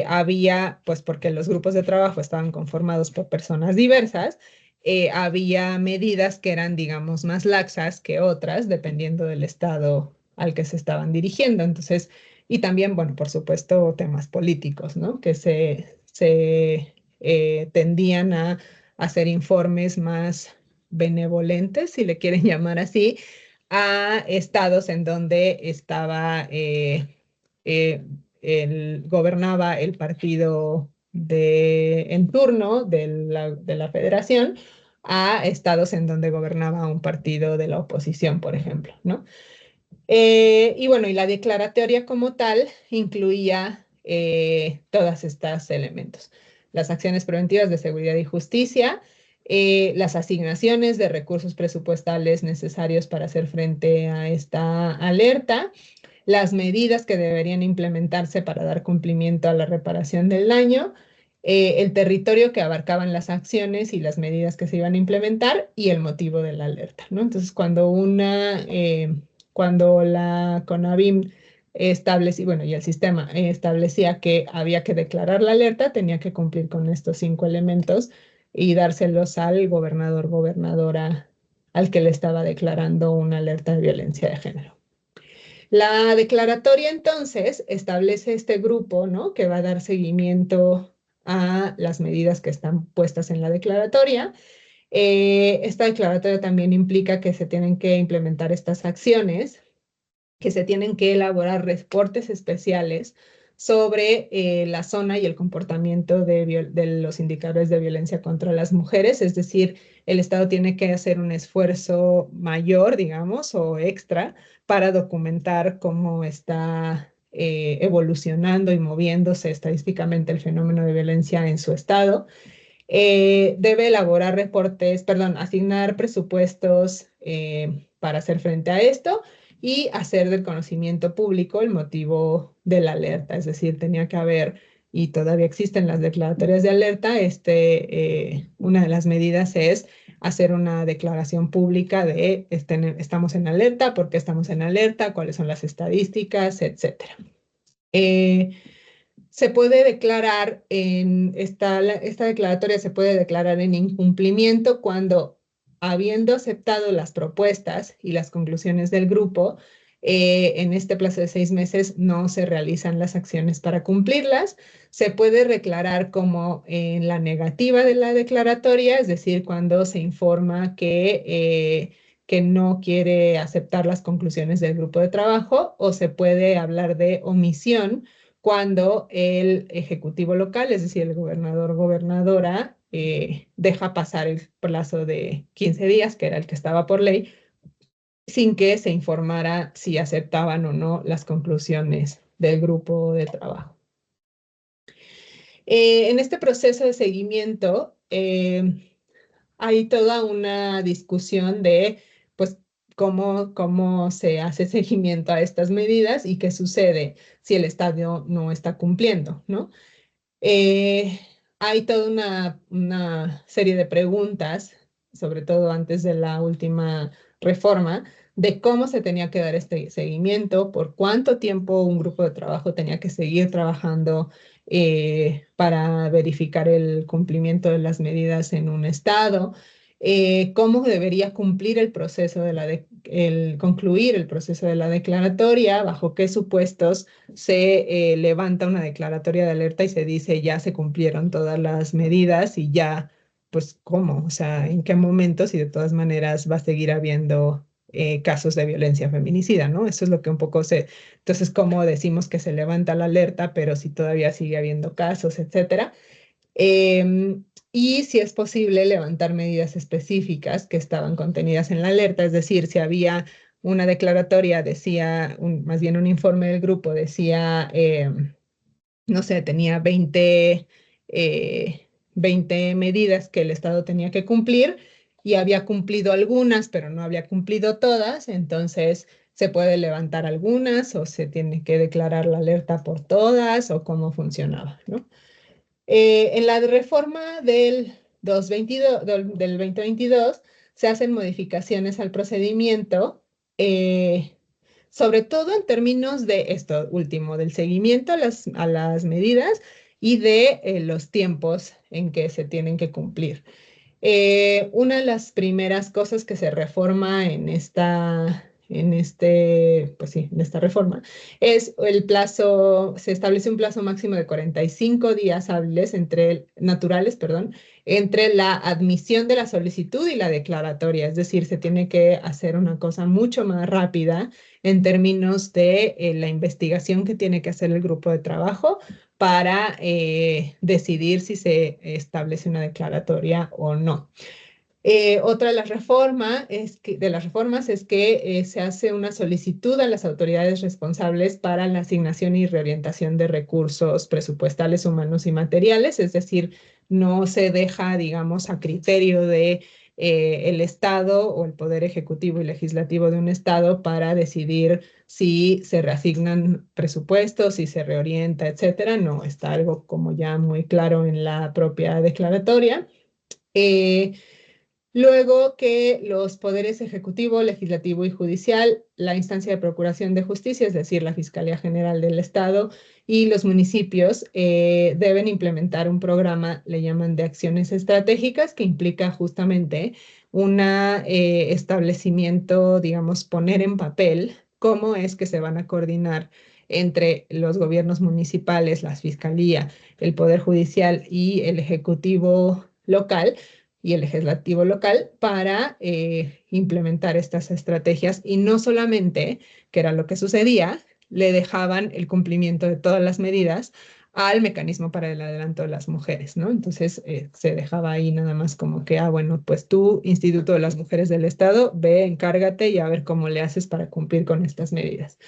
S1: había, pues porque los grupos de trabajo estaban conformados por personas diversas, había medidas que eran, digamos, más laxas que otras, dependiendo del estado al que se estaban dirigiendo. Entonces, y también, bueno, por supuesto, temas políticos, ¿no? Que se tendían a hacer informes más benevolentes, si le quieren llamar así, a estados en donde eh, gobernaba el partido en turno de la federación, a estados en donde gobernaba un partido de la oposición, por ejemplo, ¿no? Y bueno, y la declaratoria como tal incluía todos estos elementos. Las acciones preventivas de seguridad y justicia, las asignaciones de recursos presupuestales necesarios para hacer frente a esta alerta, las medidas que deberían implementarse para dar cumplimiento a la reparación del daño, el territorio que abarcaban las acciones y las medidas que se iban a implementar y el motivo de la alerta, ¿no? Entonces, cuando la CONAVIM establecía, bueno, y el sistema establecía que había que declarar la alerta, tenía que cumplir con estos 5 elementos y dárselos al gobernador, gobernadora, al que le estaba declarando una alerta de violencia de género. La declaratoria entonces establece este grupo, ¿no? Que va a dar seguimiento a las medidas que están puestas en la declaratoria. Esta declaratoria también implica que se tienen que implementar estas acciones, que se tienen que elaborar reportes especiales sobre la zona y el comportamiento de los indicadores de violencia contra las mujeres, es decir, el Estado tiene que hacer un esfuerzo mayor, digamos, o extra para documentar cómo está evolucionando y moviéndose estadísticamente el fenómeno de violencia en su estado. Debe elaborar reportes, perdón, asignar presupuestos para hacer frente a esto y hacer del conocimiento público el motivo de la alerta. Es decir, tenía que haber, y todavía existen las declaratorias de alerta, una de las medidas es hacer una declaración pública de estamos en alerta, por qué estamos en alerta, cuáles son las estadísticas, etcétera. Se puede declarar esta declaratoria se puede declarar en incumplimiento cuando habiendo aceptado las propuestas y las conclusiones del grupo, en este plazo de 6 meses no se realizan las acciones para cumplirlas. Se puede declarar como en la negativa de la declaratoria, es decir, cuando se informa que no quiere aceptar las conclusiones del grupo de trabajo, o se puede hablar de omisión cuando el ejecutivo local, es decir, el gobernador o gobernadora, deja pasar el plazo de 15 días, que era el que estaba por ley, sin que se informara si aceptaban o no las conclusiones del grupo de trabajo. En este proceso de seguimiento hay toda una discusión de, pues, cómo se hace seguimiento a estas medidas y qué sucede si el Estado no está cumpliendo, ¿no? Hay toda una serie de preguntas, sobre todo antes de la última reforma, de cómo se tenía que dar este seguimiento, por cuánto tiempo un grupo de trabajo tenía que seguir trabajando para verificar el cumplimiento de las medidas en un estado, cómo debería cumplir el proceso concluir el proceso de la declaratoria, bajo qué supuestos se levanta una declaratoria de alerta y se dice ya se cumplieron todas las medidas y ya, pues, ¿cómo? O sea, ¿en qué momentos? Y de todas maneras va a seguir habiendo casos de violencia feminicida, ¿no? Eso es lo que un poco se... Entonces, ¿cómo decimos que se levanta la alerta, pero si todavía sigue habiendo casos, etcétera? Y si es posible levantar medidas específicas que estaban contenidas en la alerta, es decir, si había una declaratoria, decía, más bien un informe del grupo decía, no sé, tenía 20 medidas que el Estado tenía que cumplir y había cumplido algunas, pero no había cumplido todas, entonces se puede levantar algunas o se tiene que declarar la alerta por todas o cómo funcionaba, ¿no? En la reforma del 2022 se hacen modificaciones al procedimiento, sobre todo en términos de esto último, del seguimiento a las medidas y de los tiempos en que se tienen que cumplir. Una de las primeras cosas que se reforma pues sí, en esta reforma, es el plazo, se establece un plazo máximo de 45 días hábiles naturales, perdón, entre la admisión de la solicitud y la declaratoria. Es decir, se tiene que hacer una cosa mucho más rápida en términos de la investigación que tiene que hacer el grupo de trabajo para decidir si se establece una declaratoria o no. Otra de las reformas es que se hace una solicitud a las autoridades responsables para la asignación y reorientación de recursos presupuestales, humanos y materiales, es decir, no se deja, digamos, a criterio de el Estado o el Poder Ejecutivo y Legislativo de un Estado para decidir si se reasignan presupuestos, si se reorienta, etcétera. No, está algo como ya muy claro en la propia declaratoria. Luego que los poderes ejecutivo, legislativo y judicial, la instancia de procuración de justicia, es decir, la Fiscalía General del Estado y los municipios, deben implementar un programa, le llaman de acciones estratégicas, que implica justamente un establecimiento, digamos, poner en papel cómo es que se van a coordinar entre los gobiernos municipales, la Fiscalía, el Poder Judicial y el Ejecutivo local y el legislativo local para implementar estas estrategias, y no solamente, que era lo que sucedía, le dejaban el cumplimiento de todas las medidas al mecanismo para el adelanto de las mujeres, ¿no? Entonces se dejaba ahí nada más como que, bueno, pues tú, Instituto de las Mujeres del Estado, ve, encárgate y a ver cómo le haces para cumplir con estas medidas.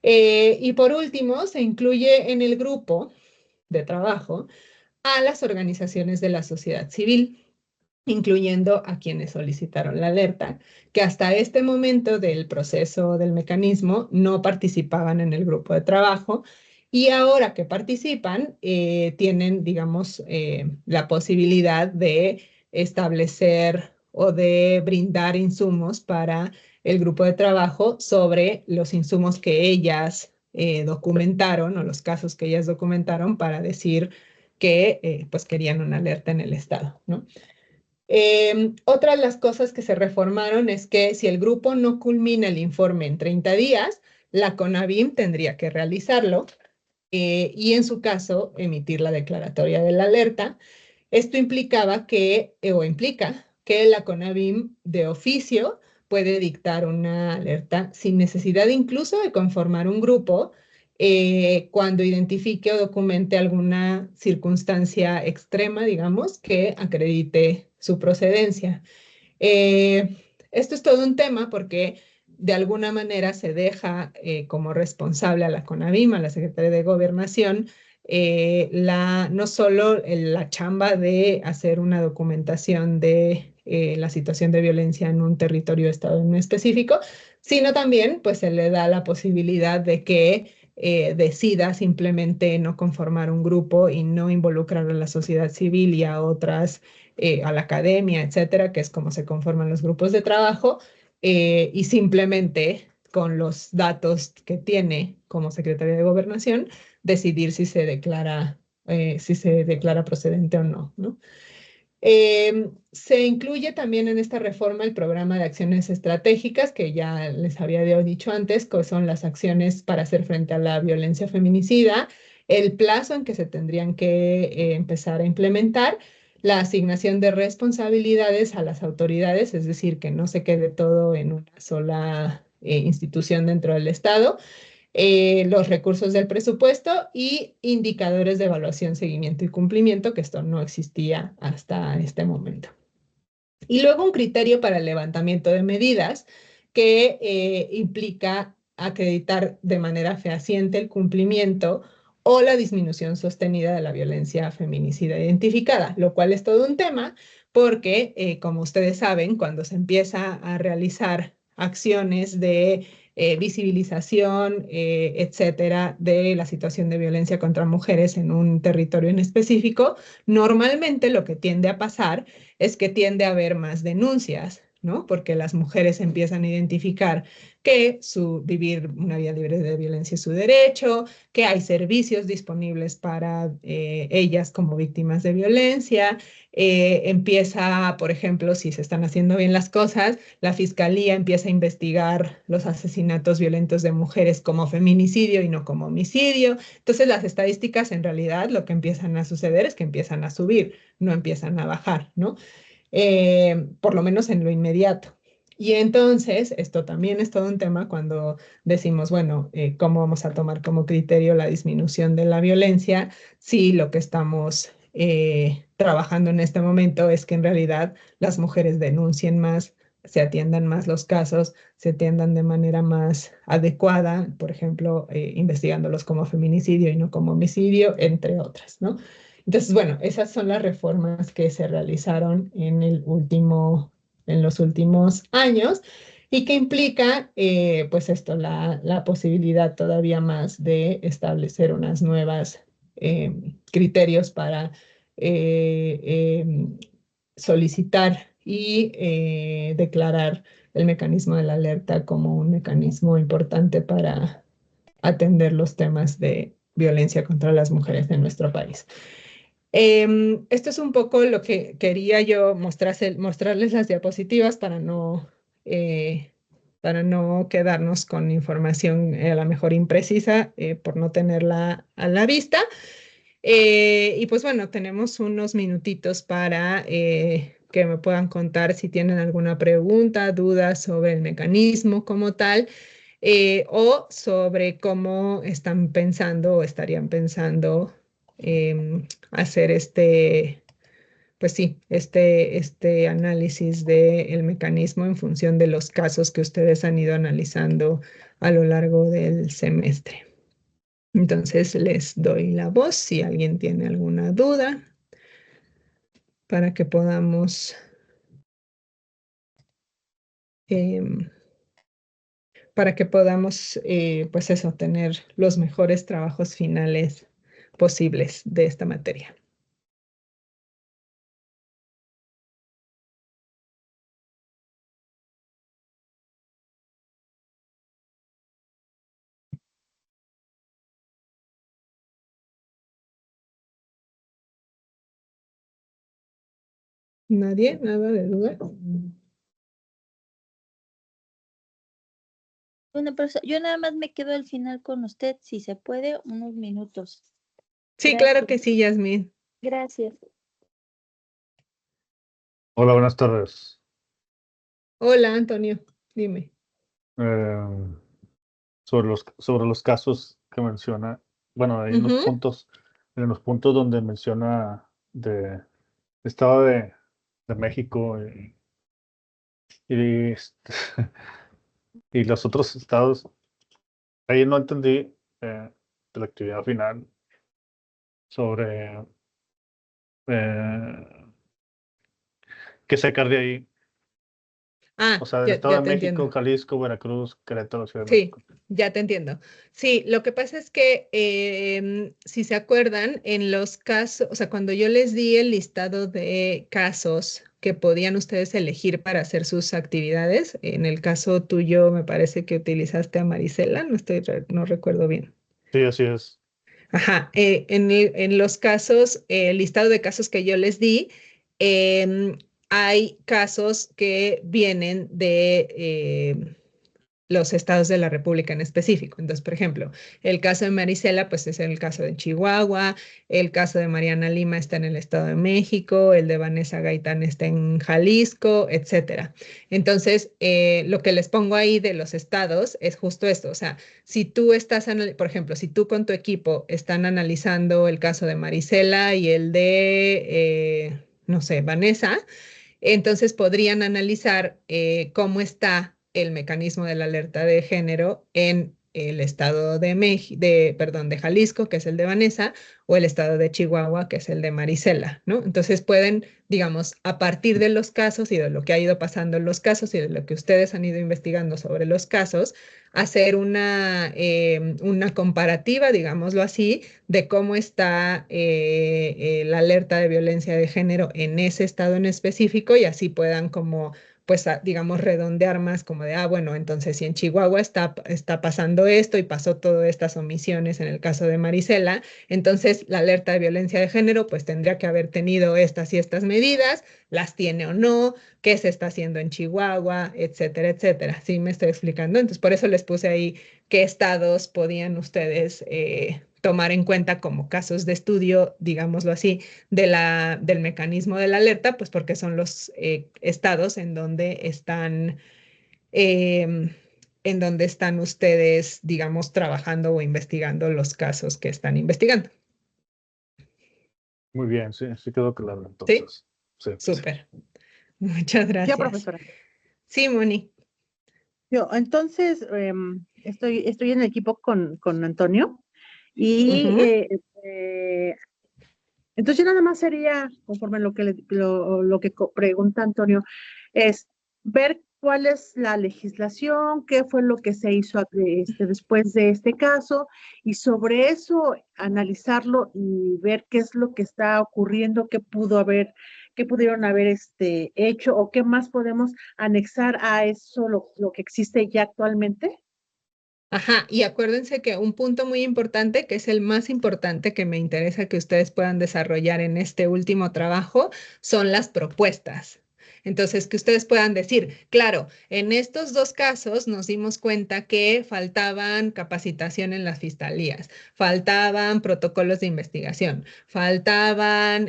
S1: Y por último, se incluye en el grupo de trabajo a las organizaciones de la sociedad civil, incluyendo a quienes solicitaron la alerta, que hasta este momento del proceso del mecanismo no participaban en el grupo de trabajo, y ahora que participan, tienen, digamos, la posibilidad de establecer o de brindar insumos para el grupo de trabajo sobre los insumos que ellas documentaron, o los casos que ellas documentaron, para decir que pues querían una alerta en el estado, ¿no? Otra de las cosas que se reformaron es que si el grupo no culmina el informe en 30 días, la CONAVIM tendría que realizarlo y en su caso emitir la declaratoria de la alerta. Esto implicaba que, o implica, que la CONAVIM de oficio puede dictar una alerta sin necesidad incluso de conformar un grupo cuando identifique o documente alguna circunstancia extrema, digamos, que acredite su procedencia. Eh, Esto es todo un tema porque de alguna manera se deja como responsable a la CONAVIM, a la Secretaría de Gobernación, no solo la chamba de hacer una documentación de la situación de violencia en un territorio de Estado en específico, sino también pues se le da la posibilidad de que decida simplemente no conformar un grupo y no involucrar a la sociedad civil y a otras a la academia, etcétera, que es como se conforman los grupos de trabajo, y simplemente con los datos que tiene como Secretaría de Gobernación, decidir si se declara procedente o no, ¿no? Se incluye también en esta reforma el programa de acciones estratégicas que ya les había dicho antes, que son las acciones para hacer frente a la violencia feminicida, el plazo en que se tendrían que empezar a implementar, la asignación de responsabilidades a las autoridades, es decir, que no se quede todo en una sola institución dentro del Estado, los recursos del presupuesto y indicadores de evaluación, seguimiento y cumplimiento, que esto no existía hasta este momento. Y luego un criterio para el levantamiento de medidas que implica acreditar de manera fehaciente el cumplimiento o la disminución sostenida de la violencia feminicida identificada, lo cual es todo un tema porque, como ustedes saben, cuando se empieza a realizar acciones de visibilización, etcétera, de la situación de violencia contra mujeres en un territorio en específico, normalmente lo que tiende a pasar es que tiende a haber más denuncias, ¿no? Porque las mujeres empiezan a identificar que vivir una vida libre de violencia es su derecho, que hay servicios disponibles para ellas como víctimas de violencia. Empieza, por ejemplo, si se están haciendo bien las cosas, la fiscalía empieza a investigar los asesinatos violentos de mujeres como feminicidio y no como homicidio. Entonces, las estadísticas en realidad lo que empiezan a suceder es que empiezan a subir, no empiezan a bajar, ¿no? Por lo menos en lo inmediato. Y entonces, esto también es todo un tema cuando decimos, bueno, ¿cómo vamos a tomar como criterio la disminución de la violencia si lo que estamos trabajando en este momento es que en realidad las mujeres denuncien más, se atiendan más los casos, se atiendan de manera más adecuada, por ejemplo, investigándolos como feminicidio y no como homicidio, entre otras, ¿no? Entonces, bueno, esas son las reformas que se realizaron en los últimos años y que implica, pues esto, la posibilidad todavía más de establecer unas nuevas criterios para solicitar y declarar el mecanismo de la alerta como un mecanismo importante para atender los temas de violencia contra las mujeres en nuestro país. Esto es un poco lo que quería yo mostrarles las diapositivas para no quedarnos con información a lo mejor imprecisa por no tenerla a la vista. Y pues bueno, tenemos unos minutitos para que me puedan contar si tienen alguna pregunta, duda sobre el mecanismo como tal, o sobre cómo están pensando o estarían pensando hacer pues sí, este análisis del mecanismo en función de los casos que ustedes han ido analizando a lo largo del semestre. Entonces les doy la voz si alguien tiene alguna duda para que podamos, em, pues eso, tener los mejores trabajos finales posibles de esta materia. ¿Nadie? ¿Nada de duda?
S3: Yo nada más me quedo al final con usted, si se puede, unos minutos.
S1: Sí,
S3: Gracias.
S1: claro que sí, Yasmín.
S3: Gracias.
S4: Hola, buenas tardes.
S1: Hola, Antonio, dime.
S4: Eh, sobre los casos que menciona, bueno, hay unos
S1: Ujú.
S4: puntos, en los puntos donde menciona de Estado de México y, y los otros estados, ahí no entendí de la actividad final sobre eh, qué sacar de ahí.
S1: Ah,
S4: O sea, del
S1: ya,
S4: Estado de
S1: ya te
S4: México,
S1: entiendo.
S4: Jalisco, Veracruz, Querétaro, Ciudad de
S1: Sí,
S4: México.
S1: ya te entiendo. Sí, lo que pasa es que si se acuerdan, en los casos, o sea, cuando yo les di el listado de casos que podían ustedes elegir para hacer sus actividades, en el caso tuyo me parece que utilizaste a Marisela, no recuerdo bien.
S4: Sí, así es.
S1: Ajá, en los casos, el listado de casos que yo les di, hay casos que vienen de los estados de la República en específico. Entonces, por ejemplo, el caso de Marisela, pues es el caso de Chihuahua, el caso de Mariana Lima está en el Estado de México, el de Vanessa Gaitán está en Jalisco, etcétera. Entonces, lo que les pongo ahí de los estados es justo esto, o sea, si tú estás, por ejemplo, si tú con tu equipo están analizando el caso de Marisela y el de, no sé, Vanessa, entonces podrían analizar cómo está el mecanismo de la alerta de género en el estado de perdón, de Jalisco, que es el de Vanessa, o el estado de Chihuahua, que es el de Marisela, ¿no? Entonces pueden, digamos, a partir de los casos y de lo que ha ido pasando en los casos y de lo que ustedes han ido investigando sobre los casos, hacer una comparativa, digámoslo así, de cómo está la alerta de violencia de género en ese estado en específico y así puedan como, pues, digamos, redondear más como de, bueno, entonces si en Chihuahua está pasando esto y pasó todas estas omisiones en el caso de Marisela, entonces la alerta de violencia de género pues tendría que haber tenido estas y estas medidas, las tiene o no, qué se está haciendo en Chihuahua, etcétera, etcétera. ¿Sí me estoy explicando? Entonces por eso les puse ahí qué estados podían ustedes tomar en cuenta como casos de estudio, digámoslo así, del mecanismo de la alerta, pues porque son los estados eh, en donde están ustedes, digamos, trabajando o investigando los casos que están investigando.
S4: Muy bien, sí, sí quedó claro
S1: ¿Sí?
S4: entonces. Sí, sí.
S1: Súper. Muchas
S5: Ya,
S1: gracias.
S5: profesora.
S1: Sí, Moni.
S5: Yo, entonces, estoy en el equipo con Antonio y
S1: Ujú.
S5: entonces ya nada más sería, conforme a lo que pregunta Antonio, es ver cuál es la legislación, qué fue lo que se hizo después de este caso y sobre eso analizarlo y ver qué es lo que está ocurriendo, qué pudieron haber hecho o qué más podemos anexar a eso lo que existe ya actualmente.
S1: Ajá, y acuérdense que un punto muy importante, que es el más importante que me interesa que ustedes puedan desarrollar en este último trabajo, son las propuestas. Entonces, que ustedes puedan decir, claro, en estos dos casos nos dimos cuenta que faltaban capacitación en las fiscalías, faltaban protocolos de investigación, faltaban,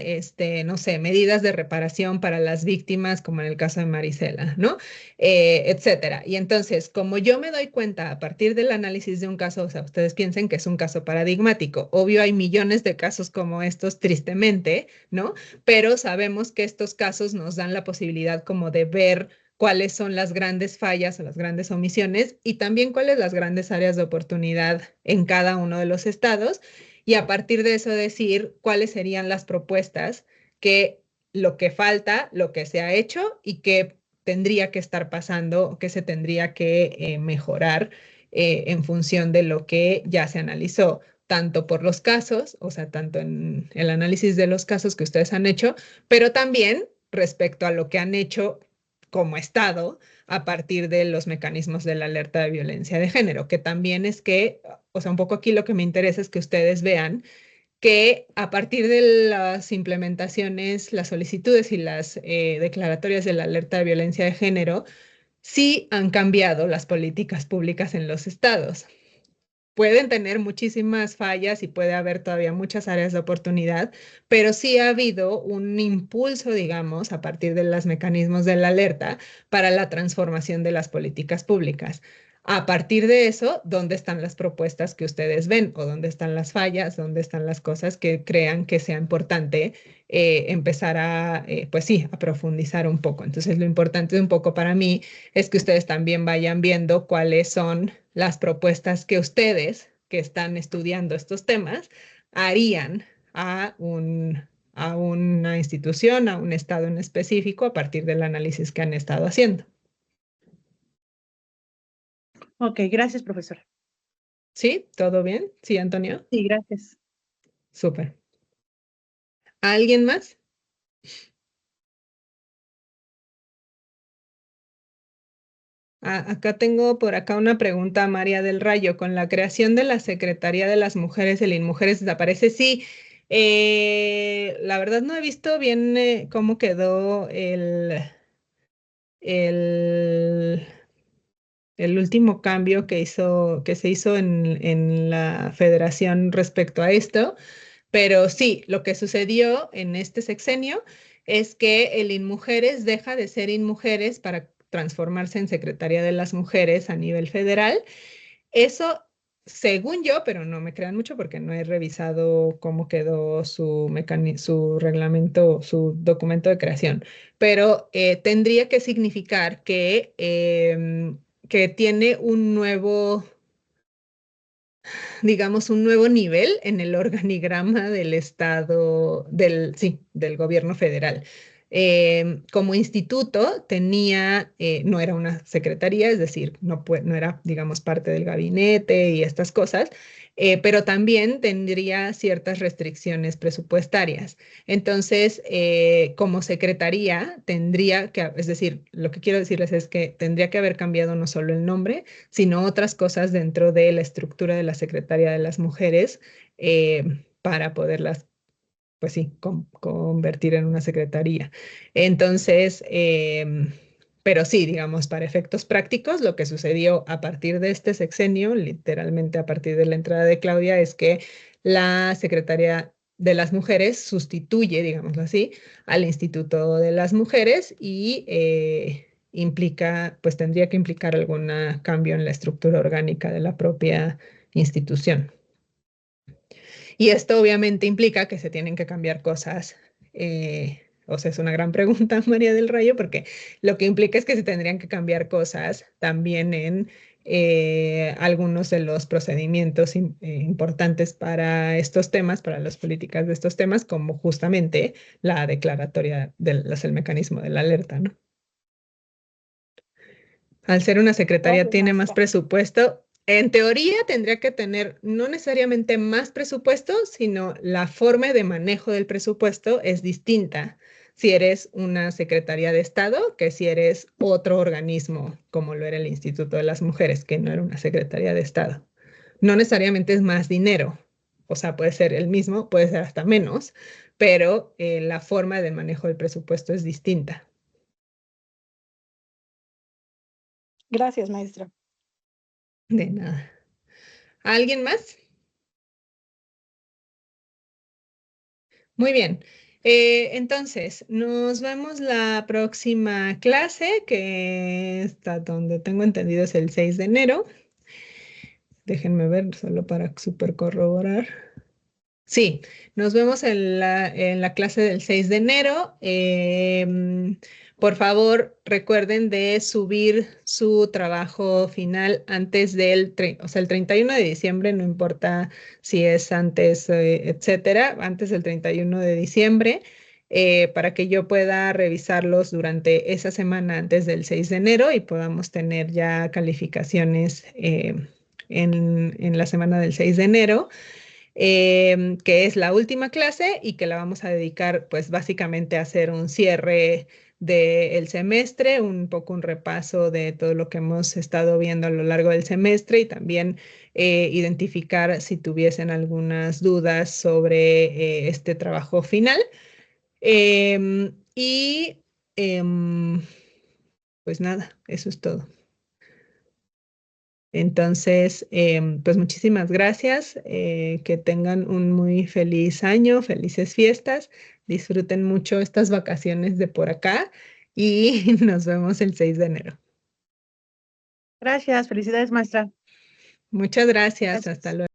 S1: no sé, medidas de reparación para las víctimas, como en el caso de Marisela, ¿no? Etcétera. Y entonces, como yo me doy cuenta a partir del análisis de un caso, o sea, ustedes piensen que es un caso paradigmático. Obvio, hay millones de casos como estos, tristemente, ¿no? Pero sabemos que estos casos nos dan la posibilidad como de ver cuáles son las grandes fallas o las grandes omisiones y también cuáles las grandes áreas de oportunidad en cada uno de los estados y a partir de eso decir cuáles serían las propuestas que lo que falta, lo que se ha hecho y que tendría que estar pasando, que se tendría que mejorar en función de lo que ya se analizó, tanto por los casos, o sea, tanto en el análisis de los casos que ustedes han hecho, pero también respecto a lo que han hecho como Estado a partir de los mecanismos de la alerta de violencia de género, que también es que, o sea, un poco aquí lo que me interesa es que ustedes vean que a partir de las implementaciones, las solicitudes y las declaratorias de la alerta de violencia de género, sí han cambiado las políticas públicas en los estados. Pueden tener muchísimas fallas y puede haber todavía muchas áreas de oportunidad, pero sí ha habido un impulso, digamos, a partir de los mecanismos de la alerta para la transformación de las políticas públicas. A partir de eso, ¿dónde están las propuestas que ustedes ven? ¿O dónde están las fallas? ¿Dónde están las cosas que crean que sea importante empezar a, pues sí, a profundizar un poco? Entonces, lo importante un poco para mí es que ustedes también vayan viendo cuáles son las propuestas que ustedes, que están estudiando estos temas, harían a una institución, a un estado en específico, a partir del análisis que han estado haciendo.
S5: Ok, gracias, profesora.
S1: ¿Sí? ¿Todo bien? ¿Sí, Antonio?
S5: Sí, gracias.
S1: Súper. ¿Alguien más? Acá tengo por acá una pregunta a María del Rayo. Con la creación de la Secretaría de las Mujeres, el INMujeres desaparece. Sí, la verdad no he visto bien cómo quedó el, el último cambio que se hizo en la federación respecto a esto. Pero sí, lo que sucedió en este sexenio es que el INMujeres deja de ser INMujeres para transformarse en Secretaría de las Mujeres a nivel federal. Eso, según yo, pero no me crean mucho porque no he revisado cómo quedó su reglamento, su documento de creación, pero tendría que significar que tiene un nuevo, digamos, un nuevo nivel en el organigrama del Estado, sí, del gobierno federal. Como instituto tenía, no era una secretaría, es decir, no era, digamos, parte del gabinete y estas cosas, pero también tendría ciertas restricciones presupuestarias. Entonces, como secretaría, es decir, lo que quiero decirles es que tendría que haber cambiado no solo el nombre, sino otras cosas dentro de la estructura de la Secretaría de las Mujeres para poderlas, pues sí, convertir en una secretaría. Entonces, pero sí, digamos, para efectos prácticos, lo que sucedió a partir de este sexenio, literalmente a partir de la entrada de Claudia, es que la Secretaría de las Mujeres sustituye, digámoslo así, al Instituto de las Mujeres y implica, pues tendría que implicar algún cambio en la estructura orgánica de la propia institución. Y esto obviamente implica que se tienen que cambiar cosas. O sea, es una gran pregunta, María del Rayo, porque lo que implica es que se tendrían que cambiar cosas también en algunos de los procedimientos importantes para estos temas, para las políticas de estos temas, como justamente la declaratoria el mecanismo de la alerta, ¿no? Al ser una secretaría
S2: Gracias,
S1: tiene más
S2: maestra.
S1: presupuesto. En teoría tendría que tener no necesariamente más presupuesto, sino la forma de manejo del presupuesto es distinta si eres una secretaría de Estado que si eres otro organismo, como lo era el Instituto de las Mujeres, que no era una secretaría de Estado. No necesariamente es más dinero, o sea, puede ser el mismo, puede ser hasta menos, pero la forma de manejo del presupuesto es distinta.
S2: Gracias, maestra.
S1: De nada. ¿Alguien más? Muy bien. Entonces, nos vemos la próxima clase, que está donde tengo entendido es el 6 de enero. Déjenme ver, solo para super corroborar. Sí, nos vemos en la clase del 6 de enero. Por favor, recuerden de subir su trabajo final antes o sea, el 31 de diciembre, no importa si es antes, etcétera, antes del 31 de diciembre, para que yo pueda revisarlos durante esa semana antes del 6 de enero y podamos tener ya calificaciones en la semana del 6 de enero. Que es la última clase y que la vamos a dedicar pues básicamente a hacer un cierre del semestre, un poco un repaso de todo lo que hemos estado viendo a lo largo del semestre y también identificar si tuviesen algunas dudas sobre este trabajo final. Y pues nada, eso es todo. Entonces, pues muchísimas gracias, que tengan un muy feliz año, felices fiestas, disfruten mucho estas vacaciones de por acá y nos vemos el 6 de enero.
S5: Gracias, felicidades, maestra.
S1: Muchas gracias,
S5: Gracias.
S1: hasta luego.